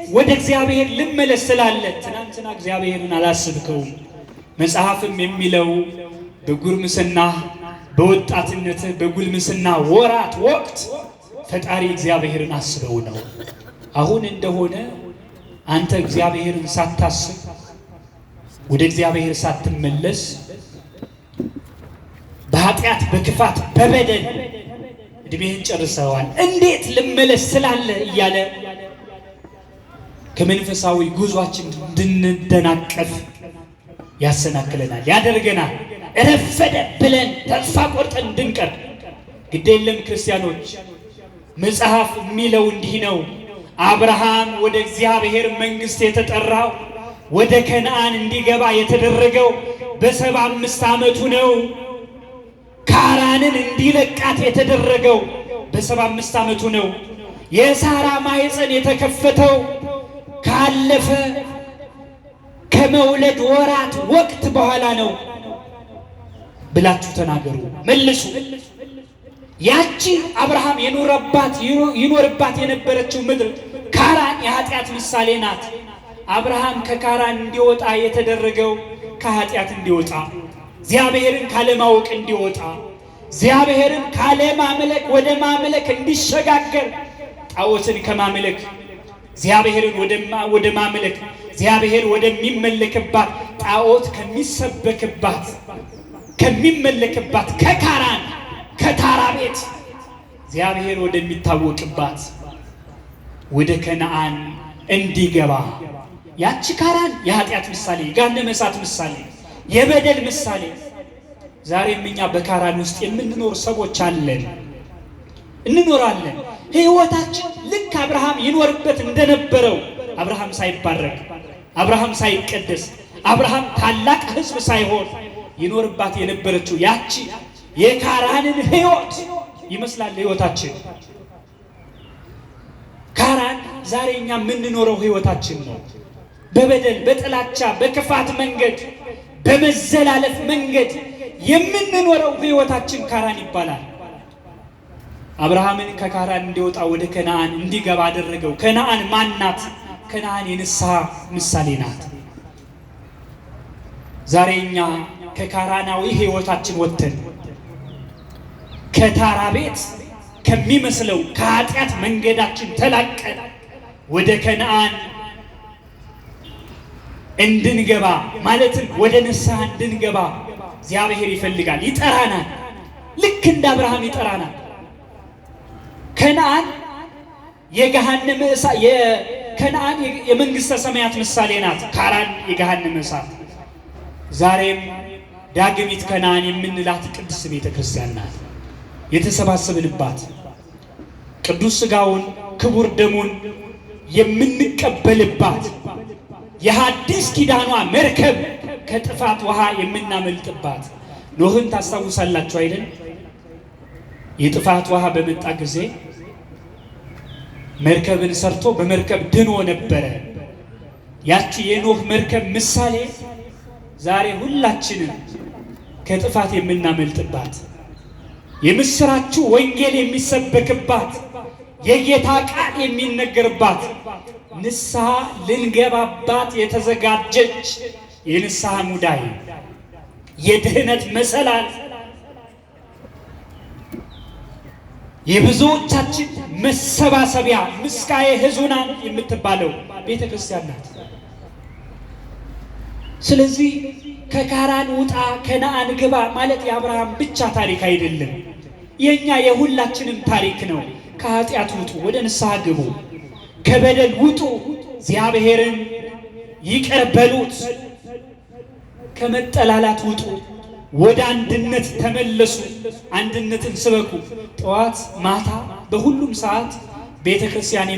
ወደ እግዚአብሔር ልመለስ ስላለ ትናንትና እግዚአብሔርን አላስብከውም። መጽሐፍም የሚለው በጉርምስና በወጣትነት በጉልምስና ወራት ወቅት ፈጣሪ እግዚአብሔርን አስበው ነው። አሁን እንደሆነ አንተ እግዚአብሔርን ሳታስብ ወደ እግዚአብሔር ሳትመለስ በኃጢአት በክፋት በበደል እድሜህን ጨርሰዋል። እንዴት ልመለስ ስላለ እያለ ከመንፈሳዊ ጉዟችን እንድንደናቀፍ ያሰናክለናል፣ ያደርገናል። ረፈደ ብለን ተስፋ ቆርጠን እንድንቀር ግድ የለም ክርስቲያኖች። መጽሐፍ የሚለው እንዲህ ነው። አብርሃም ወደ እግዚአብሔር መንግሥት የተጠራው ወደ ከነዓን እንዲገባ የተደረገው በ75 ዓመቱ ነው። ካራንን እንዲለቃት የተደረገው በ75 ዓመቱ ነው። የሳራ ማህፀን የተከፈተው ካለፈ ከመውለድ ወራት ወቅት በኋላ ነው ብላችሁ ተናገሩ፣ መልሱ። ያቺ አብርሃም ይኖርባት የነበረችው ምድር ካራን የኃጢአት ምሳሌ ናት። አብርሃም ከካራን እንዲወጣ የተደረገው ከኃጢአት እንዲወጣ፣ እግዚአብሔርን ካለማወቅ እንዲወጣ፣ እግዚአብሔርን ካለማምለክ ወደ ማምለክ እንዲሸጋገር፣ ጣዖትን ከማምለክ እግዚአብሔርን ወደ ማምለክ፣ እግዚአብሔር ወደሚመለክባት ጣዖት ከሚመለክባት ከካራን ከታራ ቤት እግዚአብሔር ወደሚታወቅባት ወደ ከነዓን እንዲገባ። ያቺ ካራን የኃጢአት ምሳሌ፣ የገሃነመ እሳት ምሳሌ፣ የበደል ምሳሌ። ዛሬም እኛ በካራን ውስጥ የምንኖር ሰዎች አለን፣ እንኖራለን። ሕይወታችን ልክ አብርሃም ይኖርበት እንደነበረው አብርሃም ሳይባረክ፣ አብርሃም ሳይቀደስ፣ አብርሃም ታላቅ ሕዝብ ሳይሆን ይኖርባት የነበረችው ያቺ የካራንን ሕይወት ይመስላል ሕይወታችን። ካራን ዛሬ እኛ የምንኖረው ሕይወታችን ነው። በበደል በጥላቻ በክፋት መንገድ በመዘላለፍ መንገድ የምንኖረው ሕይወታችን ካራን ይባላል። አብርሃምን ከካራን እንዲወጣ ወደ ከነዓን እንዲገባ አደረገው። ከነዓን ማናት? ከነዓን የንስሐ ምሳሌ ናት። ዛሬ እኛ ከካራናዊ ሕይወታችን ወጥተን ከታራ ቤት ከሚመስለው ከኃጢአት መንገዳችን ተላቀን ወደ ከነዓን እንድንገባ ማለትም ወደ ንስሐ እንድንገባ እግዚአብሔር ይፈልጋል፣ ይጠራናል። ልክ እንደ አብርሃም ይጠራናል። ከነዓን የገሃነመ እሳት ከነዓን የመንግሥተ ሰማያት ምሳሌ ናት። ካራን የገሃነመ እሳት። ዛሬም ዳግሚት ከነዓን የምንላት ቅድስት ቤተ ክርስቲያን ናት። የተሰባሰብንባት ቅዱስ ሥጋውን ክቡር ደሙን የምንቀበልባት የሐዲስ ኪዳኗ መርከብ ከጥፋት ውሃ የምናመልጥባት። ኖህን ታስታውሳላችሁ አይደል? የጥፋት ውሃ በመጣ ጊዜ መርከብን ሰርቶ በመርከብ ድኖ ነበረ። ያቺ የኖህ መርከብ ምሳሌ ዛሬ ሁላችንም ከጥፋት የምናመልጥባት፣ የምስራቹ ወንጌል የሚሰበክባት፣ የጌታ ቃል የሚነገርባት፣ ንስሐ ልንገባባት የተዘጋጀች የንስሐ ሙዳይ፣ የድህነት መሰላል፣ የብዙዎቻችን መሰባሰቢያ ምስካየ ሕዙናን የምትባለው ቤተ ክርስቲያን ናት። ስለዚህ ከካራን ውጣ ከነዓን ግባ ማለት የአብርሃም ብቻ ታሪክ አይደለም፣ የኛ የሁላችንም ታሪክ ነው። ከኃጢአት ውጡ፣ ወደ ንስሐ ግቡ፣ ከበደል ውጡ፣ እግዚአብሔርን ይቅር በሉት፣ ከመጠላላት ውጡ፣ ወደ አንድነት ተመለሱ፣ አንድነትን ስበኩ። ጠዋት ማታ በሁሉም ሰዓት ቤተ ክርስቲያን